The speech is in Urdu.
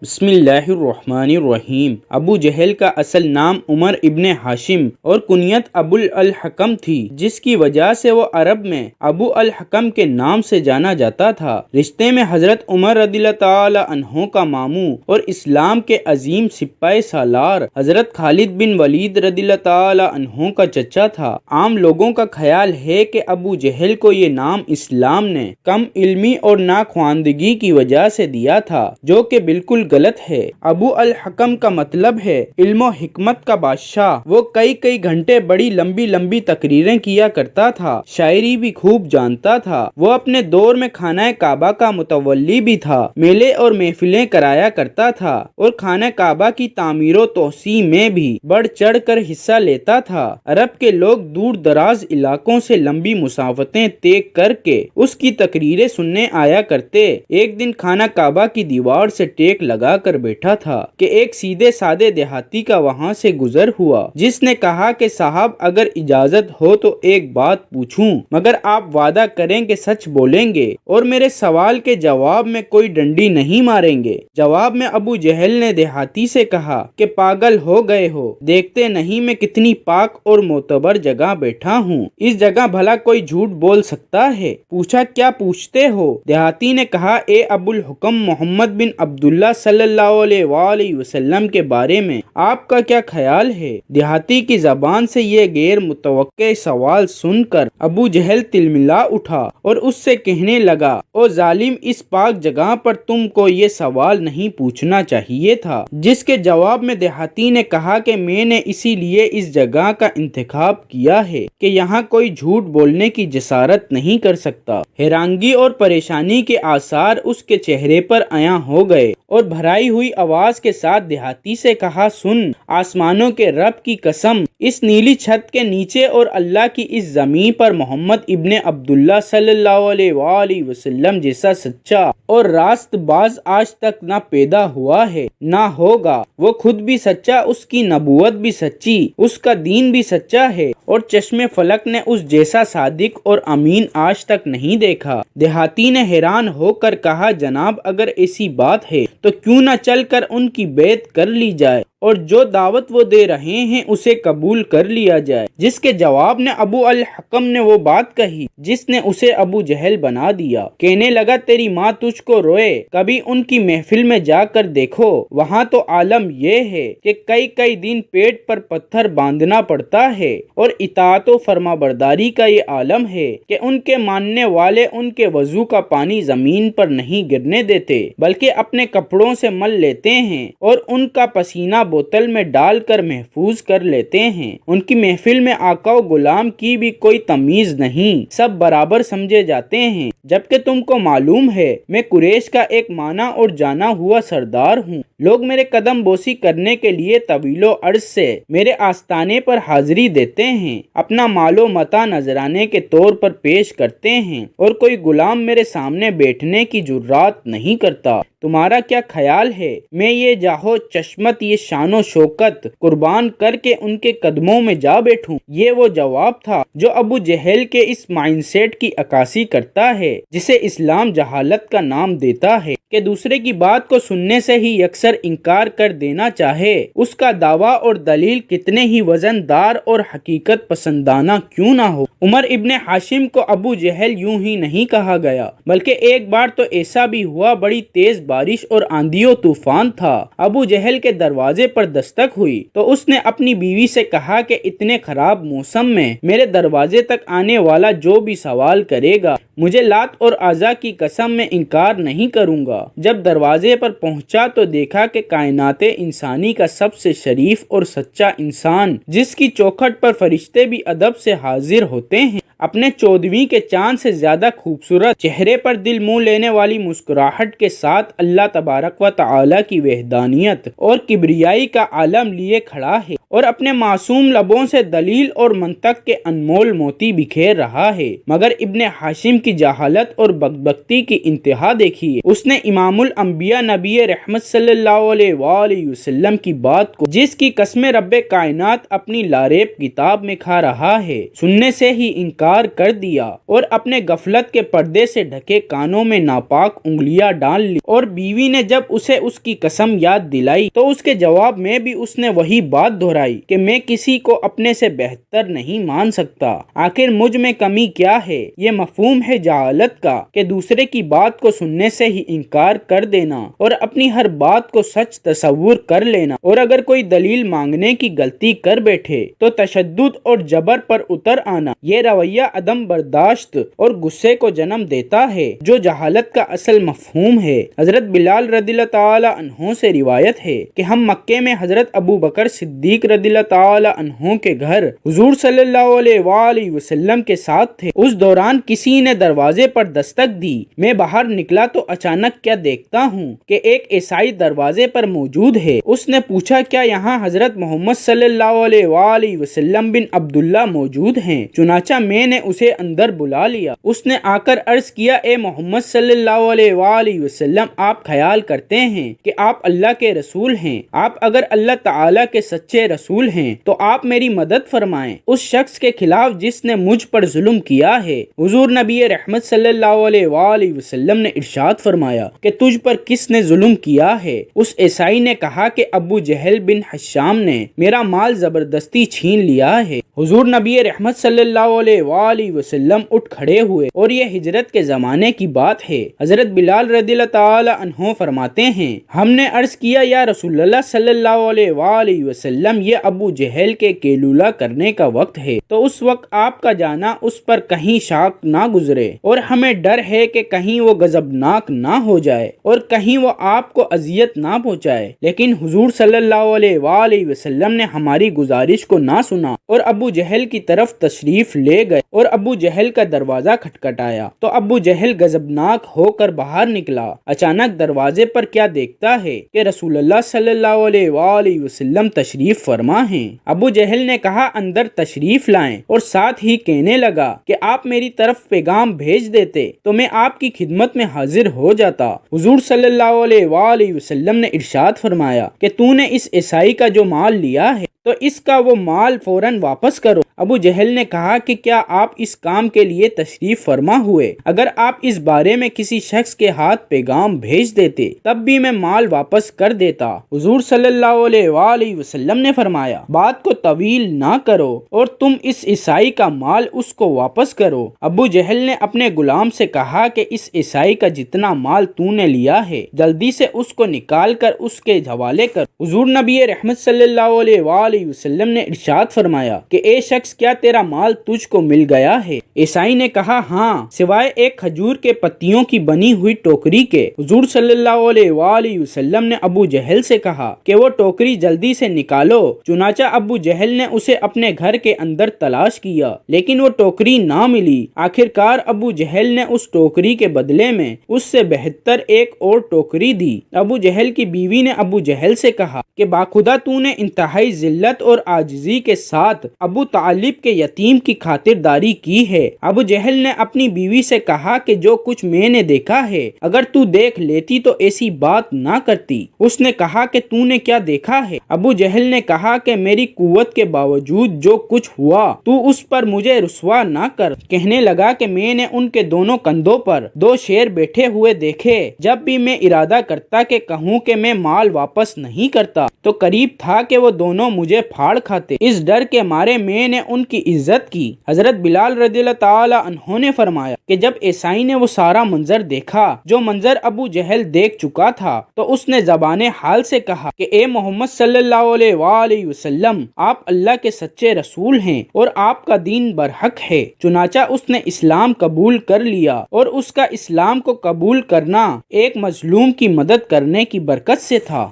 بسم اللہ الرحمن الرحیم۔ ابو جہل کا اصل نام عمر ابن ہاشم اور کنیت ابو الحکم تھی، جس کی وجہ سے وہ عرب میں ابو الحکم کے نام سے جانا جاتا تھا۔ رشتے میں حضرت عمر رضی اللہ تعالی عنہ کا ماموں اور اسلام کے عظیم سپاہی سالار حضرت خالد بن ولید رضی اللہ تعالی عنہ کا چچا تھا۔ عام لوگوں کا خیال ہے کہ ابو جہل کو یہ نام اسلام نے کم علمی اور ناخواندگی کی وجہ سے دیا تھا، جو کہ بالکل غلط ہے۔ ابو الحکم کا مطلب ہے علم و حکمت کا بادشاہ۔ وہ کئی گھنٹے بڑی لمبی لمبی تقریریں کیا کرتا تھا، شاعری بھی خوب جانتا تھا۔ وہ اپنے دور میں خانہ کعبہ کا متولی بھی تھا، میلے اور محفلیں کرایا کرتا تھا اور خانہ کعبہ کی تعمیر و توسیع میں بھی بڑھ چڑھ کر حصہ لیتا تھا۔ عرب کے لوگ دور دراز علاقوں سے لمبی مسافتیں طے کر کے اس کی تقریریں سننے آیا کرتے۔ ایک دن خانہ کعبہ کی دیوار سے ٹیک لگا کر بیٹھا تھا کہ ایک سیدھے سادے دیہاتی کا وہاں سے گزر ہوا، جس نے کہا کہ صاحب اگر اجازت ہو تو ایک بات پوچھوں، مگر آپ وعدہ کریں کہ سچ بولیں گے اور میرے سوال کے جواب میں کوئی ڈنڈی نہیں ماریں گے۔ جواب میں ابو جہل نے دیہاتی سے کہا کہ پاگل ہو گئے ہو، دیکھتے نہیں میں کتنی پاک اور معتبر جگہ بیٹھا ہوں، اس جگہ بھلا کوئی جھوٹ بول سکتا ہے؟ پوچھا کیا پوچھتے ہو؟ دیہاتی نے کہا اے ابو الحکم، محمد بن عبداللہ صلی اللہ علیہ وآلہ وسلم کے بارے میں آپ کا کیا خیال ہے؟ دیہاتی کی زبان سے یہ غیر متوقع سوال سن کر ابو جہل تلملا اٹھا اور اس سے کہنے لگا او ظالم، اس پاک جگہ پر تم کو یہ سوال نہیں پوچھنا چاہیے تھا۔ جس کے جواب میں دیہاتی نے کہا کہ میں نے اسی لیے اس جگہ کا انتخاب کیا ہے کہ یہاں کوئی جھوٹ بولنے کی جسارت نہیں کر سکتا۔ حیرانگی اور پریشانی کے آثار اس کے چہرے پر عیاں ہو گئے اور بھرائی ہوئی آواز کے ساتھ دیہاتی سے کہا سن، آسمانوں کے رب کی قسم، اس نیلی چھت کے نیچے اور اللہ کی اس زمین پر محمد ابن عبداللہ صلی اللہ علیہ وآلہ وسلم جیسا سچا اور راست باز آج تک نہ پیدا ہوا ہے نہ ہوگا۔ وہ خود بھی سچا، اس کی نبوت بھی سچی، اس کا دین بھی سچا ہے اور چشم فلک نے اس جیسا صادق اور امین آج تک نہیں دیکھا۔ دیہاتی نے حیران ہو کر کہا جناب اگر ایسی بات ہے تو کیوں نہ چل کر ان کی بیعت کر لی جائے اور جو دعوت وہ دے رہے ہیں اسے قبول کر لیا جائے۔ جس کے جواب میں ابو الحکم نے وہ بات کہی جس نے اسے ابو جہل بنا دیا۔ کہنے لگا تیری ماں تجھ کو روئے، کبھی ان کی محفل میں جا کر دیکھو، وہاں تو عالم یہ ہے کہ کئی دن پیٹ پر پتھر باندھنا پڑتا ہے اور اطاعت و فرما برداری کا یہ عالم ہے کہ ان کے ماننے والے ان کے وضو کا پانی زمین پر نہیں گرنے دیتے بلکہ اپنے کپڑوں سے مل لیتے ہیں اور ان کا پسینہ بوتل میں ڈال کر محفوظ کر لیتے ہیں۔ ان کی محفل میں آقا و غلام کی بھی کوئی تمیز نہیں، سب برابر سمجھے جاتے ہیں۔ جبکہ تم کو معلوم ہے میں قریش کا ایک مانا اور جانا ہوا سردار ہوں، لوگ میرے قدم بوسی کرنے کے لیے طویل و عرض سے میرے آستانے پر حاضری دیتے ہیں، اپنا مال و متاع نذرانے کے طور پر پیش کرتے ہیں اور کوئی غلام میرے سامنے بیٹھنے کی جرات نہیں کرتا۔ تمہارا کیا خیال ہے میں یہ جاہو چشمت، یہ شان و شوکت قربان کر کے ان کے قدموں میں جا بیٹھوں؟ یہ وہ جواب تھا جو ابو جہل کے اس مائنڈ سیٹ کی عکاسی کرتا ہے جسے اسلام جہالت کا نام دیتا ہے کہ دوسرے کی بات کو سننے سے ہی یکسر انکار کر دینا چاہے، اس کا دعویٰ اور دلیل کتنے ہی وزن دار اور حقیقت پسندانہ کیوں نہ ہو۔ عمر ابن ہاشم کو ابو جہل یوں ہی نہیں کہا گیا، بلکہ ایک بار تو ایسا بھی ہوا، بڑی تیز بارش اور آندھی و طوفان تھا، ابو جہل کے دروازے پر دستک ہوئی تو اس نے اپنی بیوی سے کہا کہ اتنے خراب موسم میں میرے دروازے تک آنے والا جو بھی سوال کرے گا مجھے لات اور عزا کی قسم میں انکار نہیں کروں گا۔ جب دروازے پر پہنچا تو دیکھا کہ کائنات انسانی کا سب سے شریف اور سچا انسان، جس کی چوکھٹ پر فرشتے بھی ادب سے حاضر ہوتے ہیں، اپنے 14ویں کے چاند سے زیادہ خوبصورت، چہرے پر دل موہ لینے والی مسکراہٹ کے ساتھ اللہ تبارک و تعالی کی وحدانیت اور کبریائی کا عالم لیے کھڑا ہے اور اپنے معصوم لبوں سے دلیل اور منطق کے انمول موتی بکھیر رہا ہے۔ مگر ابن ہاشم کی جہالت اور بدبختی کی انتہا دیکھیے، اس نے امام الانبیاء نبی رحمت صلی اللہ علیہ وآلہ وسلم کی بات کو، جس کی قسم رب کائنات اپنی لاریب کتاب میں کھا رہا ہے، سننے سے ہی انکار انکار کر دیا اور اپنے غفلت کے پردے سے ڈھکے کانوں میں ناپاک انگلیاں ڈال لی، اور بیوی نے جب اسے اس کی قسم یاد دلائی تو اس کے جواب میں بھی اس نے وہی بات دہرائی کہ میں کسی کو اپنے سے بہتر نہیں مان سکتا، آخر مجھ میں کمی کیا ہے۔ یہ مفہوم ہے جہالت کا کہ دوسرے کی بات کو سننے سے ہی انکار کر دینا اور اپنی ہر بات کو سچ تصور کر لینا، اور اگر کوئی دلیل مانگنے کی غلطی کر بیٹھے تو تشدد اور جبر پر اتر آنا۔ یہ رویہ عدم برداشت اور غصے کو جنم دیتا ہے جو جہالت کا اصل مفہوم ہے۔ حضرت بلال رضی اللہ تعالی عنہ سے روایت ہے کہ ہم مکے میں حضرت ابو بکر صدیق رضی اللہ تعالی عنہ کے گھر حضور صلی اللہ علیہ وآلہ وسلم کے ساتھ تھے۔ اس دوران کسی نے دروازے پر دستک دی۔ میں باہر نکلا تو اچانک کیا دیکھتا ہوں کہ ایک عیسائی دروازے پر موجود ہے۔ اس نے پوچھا کیا یہاں حضرت محمد صلی اللہ علیہ وآلہ وسلم بن عبداللہ موجود ہیں؟ چنانچہ میں نے اسے اندر بلا لیا۔ اس نے آ کر عرض کیا اے محمد صلی اللہ علیہ وآلہ وسلم، آپ خیال کرتے ہیں کہ آپ اللہ کے رسول ہیں؟ آپ اگر اللہ تعالی کے سچے رسول ہیں تو آپ میری مدد فرمائیں اس شخص کے خلاف جس نے مجھ پر ظلم کیا ہے۔ حضور نبی رحمت صلی اللہ علیہ وآلہ وسلم نے ارشاد فرمایا کہ تجھ پر کس نے ظلم کیا ہے؟ اس عیسائی نے کہا کہ ابو جہل بن حشام نے میرا مال زبردستی چھین لیا ہے۔ حضور نبی رحمت صلی اللہ علیہ وآلہ وسلم اٹھ کھڑے ہوئے، اور یہ ہجرت کے زمانے کی بات ہے۔ حضرت بلال رضی اللہ تعالی عنہ فرماتے ہیں ہم نے عرض کیا یا رسول اللہ صلی اللہ علیہ وآلہ وسلم، یہ ابو جہل کے قیلولہ کرنے کا وقت ہے، تو اس وقت آپ کا جانا اس پر کہیں شاک نہ گزرے، اور ہمیں ڈر ہے کہ کہیں وہ غضبناک نہ ہو جائے اور کہیں وہ آپ کو اذیت نہ پہنچائے۔ لیکن حضور صلی اللہ علیہ وآلہ وسلم نے ہماری گزارش کو نہ سنا اور ابو جہل کی طرف تشریف لے گئے اور ابو جہل کا دروازہ کھٹکھٹایا تو ابو جہل غضبناک ہو کر باہر نکلا۔ اچانک دروازے پر کیا دیکھتا ہے کہ رسول اللہ صلی اللہ علیہ وآلہ وسلم تشریف فرما ہیں۔ ابو جہل نے کہا اندر تشریف لائیں، اور ساتھ ہی کہنے لگا کہ آپ میری طرف پیغام بھیج دیتے تو میں آپ کی خدمت میں حاضر ہو جاتا۔ حضور صلی اللہ علیہ وآلہ وسلم نے ارشاد فرمایا کہ تو نے اس عیسائی کا جو مال لیا ہے تو اس کا وہ مال فوراً واپس کرو۔ ابو جہل نے کہا کہ کیا آپ اس کام کے لیے تشریف فرما ہوئے؟ اگر آپ اس بارے میں کسی شخص کے ہاتھ پیغام بھیج دیتے تب بھی میں مال واپس کر دیتا۔ حضور صلی اللہ علیہ وآلہ وسلم نے فرمایا بات کو طویل نہ کرو اور تم اس عیسائی کا مال اس کو واپس کرو۔ ابو جہل نے اپنے غلام سے کہا کہ اس عیسائی کا جتنا مال تو نے لیا ہے جلدی سے اس کو نکال کر اس کے حوالے کر۔ حضور نبی رحمت صلی اللہ علیہ وآلہ وسلم نے ارشاد فرمایا کہ اے شخص کیا تیرا مال تجھ کو مل گیا ہے؟ عیسائی نے کہا ہاں، سوائے ایک کھجور کے پتیوں کی بنی ہوئی ٹوکری کے۔ حضور صلی اللہ علیہ وآلہ وسلم نے ابو جہل سے کہا کہ وہ ٹوکری جلدی سے نکالو۔ چنانچہ ابو جہل نے اسے اپنے گھر کے اندر تلاش کیا لیکن وہ ٹوکری نہ ملی۔ آخر کار ابو جہل نے اس ٹوکری کے بدلے میں اس سے بہتر ایک اور ٹوکری دی۔ ابو جہل کی بیوی نے ابو جہل سے کہا کہ باخدا تو نے انتہائی ذلت اور عاجزی کے ساتھ ابو طالب کے یتیم کی خاطرداری کی ہے۔ ابو جہل نے اپنی بیوی سے کہا کہ جو کچھ میں نے دیکھا ہے اگر تو دیکھ لیتی تو ایسی بات نہ کرتی۔ اس نے کہا کہ تو نے کیا دیکھا ہے؟ ابو جہل نے کہا کہ میری قوت کے باوجود جو کچھ ہوا تو اس پر مجھے رسوا نہ کر۔ کہنے لگا کہ میں نے ان کے دونوں کندھوں پر دو شیر بیٹھے ہوئے دیکھے۔ جب بھی میں ارادہ کرتا کہ کہوں کہ میں مال واپس نہیں کرتا تو قریب تھا کہ وہ دونوں مجھے پھاڑ کھاتے۔ اس ڈر کے مارے میں نے ان کی عزت کی۔ حضرت بلال رضی اللہ تعالی عنہ نے فرمایا کہ جب عیسائی نے وہ سارا منظر دیکھا جو منظر ابو جہل دیکھ چکا تھا تو اس نے زبان حال سے کہا کہ اے محمد صلی اللہ علیہ وآلہ وسلم، آپ اللہ کے سچے رسول ہیں اور آپ کا دین برحق ہے۔ چنانچہ اس نے اسلام قبول کر لیا، اور اس کا اسلام کو قبول کرنا ایک مظلوم کی مدد کرنے کی برکت سے تھا۔